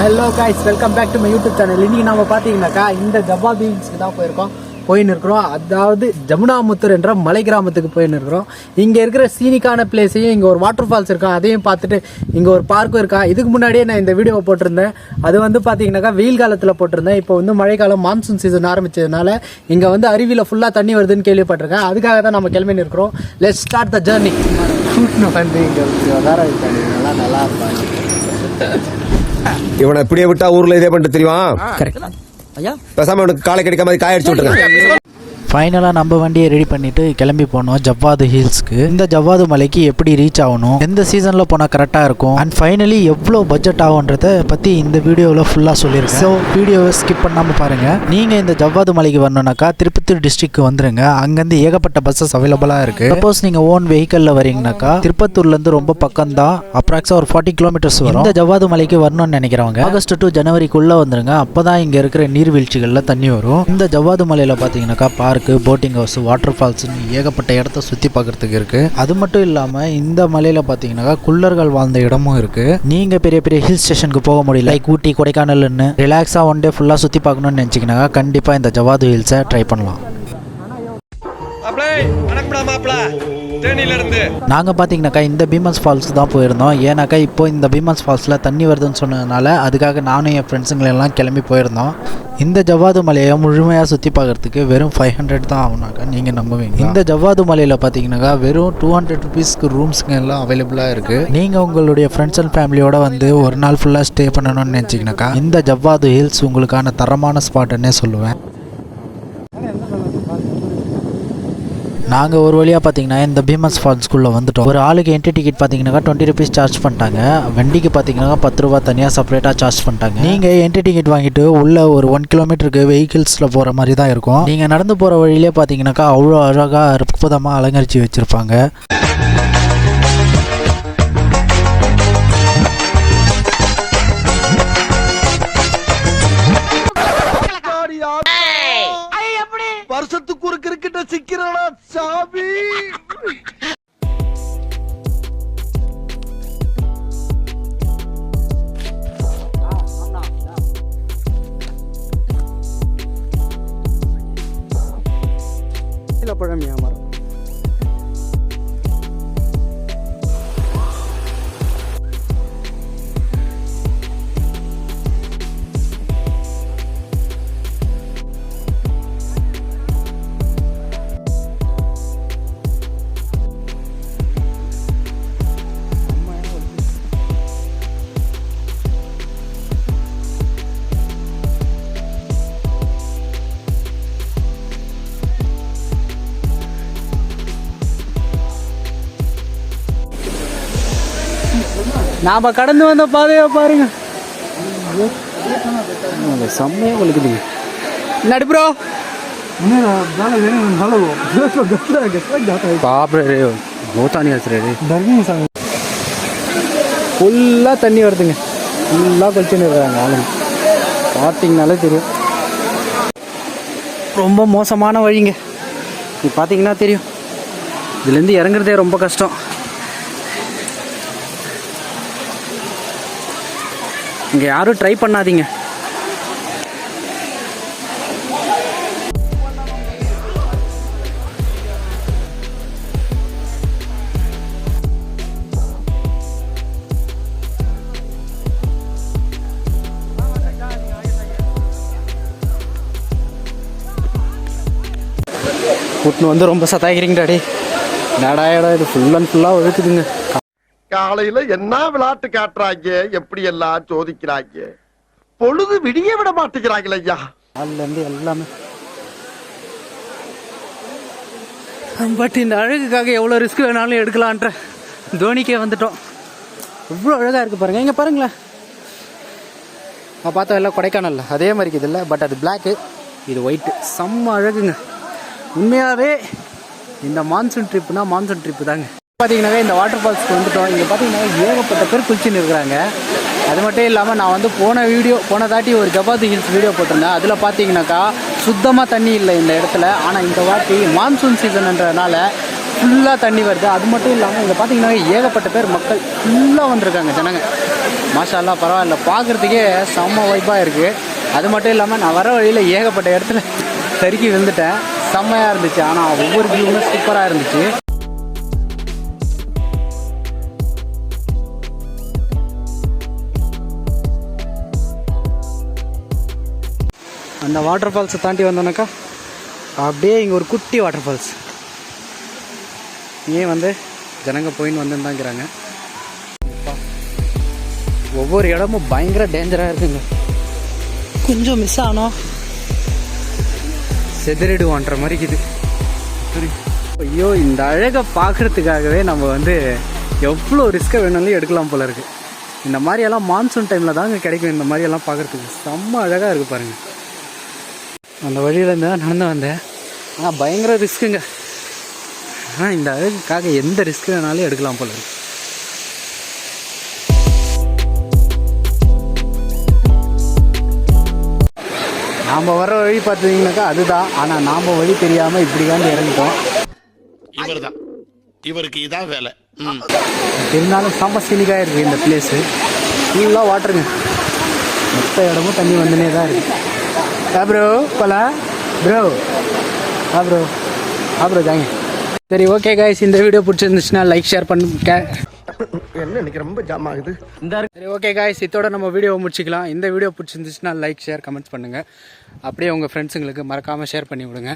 Hello guys, welcome back to my YouTube channel. இன்றைக்கி நம்ம பார்த்தீங்கன்னாக்கா இந்த ஜவ்வாது ஹில்ஸ்க்கு தான் போயின்னு இருக்கிறோம். அதாவது ஜமுனாமுத்தூர் என்ற மலை கிராமத்துக்கு போயின்னு இருக்கிறோம். இங்கே இருக்கிற சீனிக்கான பிளேஸையும், இங்கே ஒரு வாட்டர் ஃபால்ஸ் இருக்கா அதையும் பார்த்துட்டு இங்கே ஒரு பார்க்கும் இருக்கா. இதுக்கு முன்னாடியே நான் இந்த வீடியோவை போட்டிருந்தேன். அது வந்து பார்த்தீங்கன்னாக்கா வெயில் காலத்தில் போட்டிருந்தேன். இப்போ வந்து மழைக்காலம் மான்சூன் சீசன் ஆரம்பித்ததுனால இங்கே வந்து அருவியில் ஃபுல்லாக தண்ணி வருதுன்னு கேள்விப்பட்டிருக்கேன். அதுக்காக தான் நம்ம கிளம்பின்னு இருக்கிறோம். Let's start the journey. வந்து இங்கே நல்லா இருப்பாங்க. இவனை இப்படியே விட்டா ஊர்ல இதே பண்ணிட்டு தெரியுமா? பேசாம உனக்கு காலை கிடைக்க மாதிரி காய அடிச்சு விட்டுருங்க. ஃபைனலாக நம்ம வண்டியை ரெடி பண்ணிவிட்டு கிளம்பி போனோம் ஜவ்வாது ஹில்ஸ்க்கு. இந்த ஜவ்வாது மலைக்கு எப்படி ரீச் ஆகணும், எந்த சீசனில் போனால் கரெக்டாக இருக்கும், அண்ட் ஃபைனலி எவ்வளோ பட்ஜெட் ஆகுன்றதை பற்றி இந்த வீடியோவில் ஃபுல்லாக சொல்லியிருக்கேன். ஸோ வீடியோவை ஸ்கிப் பண்ணாமல் பாருங்கள். நீங்கள் இந்த ஜவ்வாது மலைக்கு வரணுன்னாக்கா திருப்பத்தூர் டிஸ்ட்ரிக்ட் வந்துருங்க. அங்கேருந்து ஏகப்பட்ட பஸ்ஸஸ் அவைலபிளாக இருக்குது. சப்போஸ் நீங்கள் ஓன் வெஹிக்கலில் வரீங்கனாக்கா திருப்பத்தூர்லேருந்து ரொம்ப பக்கம் தான், அப்ராக்ஸாக ஒரு 40 கிலோமீட்டர்ஸ் வரும். இந்த ஜவ்வாது மலைக்கு வரணும்னு நினைக்கிறவங்க ஆகஸ்ட் டு ஜனவரிக்குள்ளே வந்துருங்க. அப்போ தான் இங்கே இருக்கிற நீர்வீழ்ச்சிகளில் தண்ணி வரும். இந்த ஜவ்வாது மலையில் பார்த்தீங்கன்னாக்கா பார்க், போட்டிங் ஹவுஸ், வாட்டர் ஃபால்ஸ்னு ஏகப்பட்ட இடத்த சுற்றி பார்க்கறதுக்கு இருக்குது. அது மட்டும் இல்லாமல் இந்த மலையில் பார்த்தீங்கன்னாக்கா குள்ளர்கள் வாழ்ந்த இடமும் இருக்குது. நீங்கள் பெரிய பெரிய ஹில் ஸ்டேஷனுக்கு போக முடியல, லைக் ஊட்டி, கொடைக்கானல்னு ரிலாக்ஸாக ஒன் டே ஃபுல்லாக சுற்றி பார்க்கணும்னு நினச்சிங்கனாக்கா கண்டிப்பாக இந்த ஜவ்வாது ஹில்ஸை ட்ரை பண்ணலாம். நாங்கள் பார்த்தீங்கன்னாக்கா இந்த பீமன்ஸ் ஃபால்ஸ் தான் போயிருந்தோம். ஏன்னாக்கா இப்போ இந்த பீமன்ஸ் ஃபால்ஸில் தண்ணி வருதுன்னு சொன்னதுனால அதுக்காக நானும் என் ஃப்ரெண்ட்ஸுங்களெல்லாம் கிளம்பி போயிருந்தோம். இந்த ஜவ்வாது மலையை முழுமையாக சுற்றி பார்க்குறதுக்கு வெறும் 500 தான் ஆகுனாக்கா நீங்கள் நம்புவீங்க. இந்த ஜவ்வாது மலையில் பார்த்தீங்கன்னாக்கா வெறும் 200 ருபீஸ்க்கு ரூம்ஸுங்க எல்லாம் அவைலபிளாக இருக்குது. நீங்கள் உங்களுடைய ஃப்ரெண்ட்ஸ் அண்ட் ஃபேமிலியோட வந்து ஒரு நாள் ஃபுல்லாக ஸ்டே பண்ணணும்னு நினச்சிங்கனாக்கா இந்த ஜவ்வாது ஹில்ஸ் உங்களுக்கான தரமான ஸ்பாட்டுன்னே சொல்லுவேன். நாங்கள் ஒரு வழியாக பார்த்தீங்கன்னா இந்த பீமன்ஸ் ஃபால்ஸ்குள்ளே வந்துட்டோம். ஒரு ஆளுக்கு என்ட்ரி டிக்கெட் பார்த்தீங்கன்னாக்கா 20 ருபீஸ் சார்ஜ் பண்ணிட்டாங்க. வண்டிக்கு பார்த்தீங்கன்னா 10 ரூபா தனியாக செப்பரேட்டாக சார்ஜ் பண்ணிட்டாங்க. நீங்கள் என்ட்ரி டிக்கெட் வாங்கிட்டு உள்ள ஒரு 1 கிலோமீட்டருக்கு வெஹிக்கிள்ஸில் போகிற மாதிரி தான் இருக்கும். நீங்கள் நடந்து போகிற வழியிலே பார்த்தீங்கன்னாக்கா அவ்வளோ அழகாக அற்புதமாக அலங்கரித்து வச்சுருப்பாங்க. வருஷத்துக்கு ஒரு கிரிக்கெட்ட சிக்கிறடா சாமி. பழமையா மரம் நாம கடந்து வந்த பாதையா பாருங்க, செம்மையா கொளுக்குது. நடி ப்ரோ ஃபுல்லாக தண்ணி வருதுங்க. ஃபுல்லாக கொளிச்சுன்னு இருக்காங்க ஆளுங்க. பார்த்தீங்கனாலே தெரியும், ரொம்ப மோசமான வழிங்க. இது பார்த்தீங்கன்னா தெரியும். இதுலேருந்து இறங்குறதே ரொம்ப கஷ்டம். இங்கே யாரும் ட்ரை பண்ணாதீங்க. கூட்டின்னு வந்து ரொம்ப சத்தாக்கிறீங்க டாடி. நடா இடம் இது ஃபுல் அண்ட் ஃபுல்லாக ஒழுக்குதுங்க. காலையில என்ன விளையாட்டு காட்டுறாங்க, எப்படி எல்லாம் சோதிக்கிறாங்க, பொழுது விடிய விட மாட்டேங்கிறாங்களே ஐயா. அதுல இருந்து எல்லாமே பட் இந்த அழகுக்காக எவ்வளோ ரிஸ்க் வேணாலும் எடுக்கலான்ற தோனிக்கே வந்துட்டோம். எவ்வளோ அழகாக இருக்குது பாருங்கள். இங்கே பாருங்களேன், நான் பார்த்தா எல்லாம் கொடைக்கானல்ல அதே மாதிரி இது இல்லை, பட் அது பிளாக்கு, இது ஒயிட்டு. செம்ம அழகுங்க. உண்மையாகவே இந்த மான்சூன் ட்ரிப்புனா மான்சூன் ட்ரிப்பு தாங்க. பார்த்தீங்கன்னாவே இந்த வாட்டர் ஃபால்ஸ்க்கு வந்துட்டோம். இங்கே பார்த்தீங்கன்னா ஏகப்பட்ட பேர் குளிச்சுன்னு இருக்கிறாங்க. அது மட்டும் இல்லாமல் நான் வந்து போன தாட்டி ஒரு ஜவ்வாது ஹில்ஸ் வீடியோ போட்டிருந்தேன். அதில் பார்த்தீங்கன்னாக்கா சுத்தமாக தண்ணி இல்லை இந்த இடத்துல. ஆனால் இந்த வாட்டி மான்சூன் சீசன்ன்றதுனால ஃபுல்லாக தண்ணி வருது. அது மட்டும் இல்லாமல் இங்கே பார்த்தீங்கன்னா ஏகப்பட்ட பேர் மக்கள் ஃபுல்லாக வந்திருக்காங்க ஜனங்க. மாஷா அல்லாஹ் பரவாயில்ல, பார்க்குறதுக்கே செம்ம வைப்பாக இருக்குது. அது மட்டும் இல்லாமல் நான் வர வழியில் ஏகப்பட்ட இடத்துல சறுக்கி விழுந்துட்டேன். செம்மையாக இருந்துச்சு. ஆனால் ஒவ்வொரு வியூவுமே சூப்பராக இருந்துச்சு. அந்த வாட்டர் ஃபால்ஸை தாண்டி வந்தோன்னாக்கா அப்படியே இங்கே ஒரு குட்டி வாட்டர் ஃபால்ஸ். ஏன் வந்து ஜனங்க போயின்னு வந்துருந்தாங்கிறாங்க. ஒவ்வொரு இடமும் பயங்கர டேஞ்சராக இருக்குங்க. கொஞ்சம் மிஸ் ஆனோம் செதறிடுவான்ற மாதிரி இருக்குது. ஐயோ, இந்த அழகை பார்க்குறதுக்காகவே நம்ம வந்து எவ்வளோ ரிஸ்க்கை வேணாலும் எடுக்கலாம் போல இருக்குது. இந்த மாதிரியெல்லாம் மான்சூன் டைமில் தாங்க கிடைக்கும். இந்த மாதிரியெல்லாம் பார்க்குறதுக்கு செம்ம அழகாக இருக்குது பாருங்கள். அந்த வழியிலேருந்து தான் நடந்து வந்தேன். ஆனால் பயங்கர ரிஸ்க்குங்க. ஆனால் இந்த அழகுக்காக எந்த ரிஸ்க் வேணாலும் எடுக்கலாம் போல இருக்கு. நாம் வர வழி பார்த்தீங்கன்னாக்கா அதுதான். ஆனால் நாம் வழி தெரியாமல் இப்படி தான் இறங்கிட்டோம். இவர்தான், இவருக்கு இதான் வேலை. இருந்தாலும் செம்ம சீனிக்காக இருக்குது இந்த பிளேஸு. ஃபுல்லாக வாட்டருங்க. மொத்த இடமும் தண்ணி வந்துனே தான் இருக்குது. ப்ரோ போலாம் ப்ரோ. ப்ரோ ப்ரோ தாங்க. சரி, ஓகே கைஸ், இந்த வீடியோ பிடிச்சிருந்துச்சுன்னா லைக் ஷேர் பண்ணுங்க. என்ன இன்னைக்கு ரொம்ப ஜாம் ஆகுது. சரி, ஓகே கைஸ், இதோட நம்ம வீடியோவை முடிச்சிக்கலாம். இந்த வீடியோ பிடிச்சிருந்துச்சுன்னா லைக் ஷேர் கமெண்ட்ஸ் பண்ணுங்கள். அப்படியே உங்கள் ஃப்ரெண்ட்ஸுங்களுக்கு மறக்காமல் ஷேர் பண்ணி விடுங்க.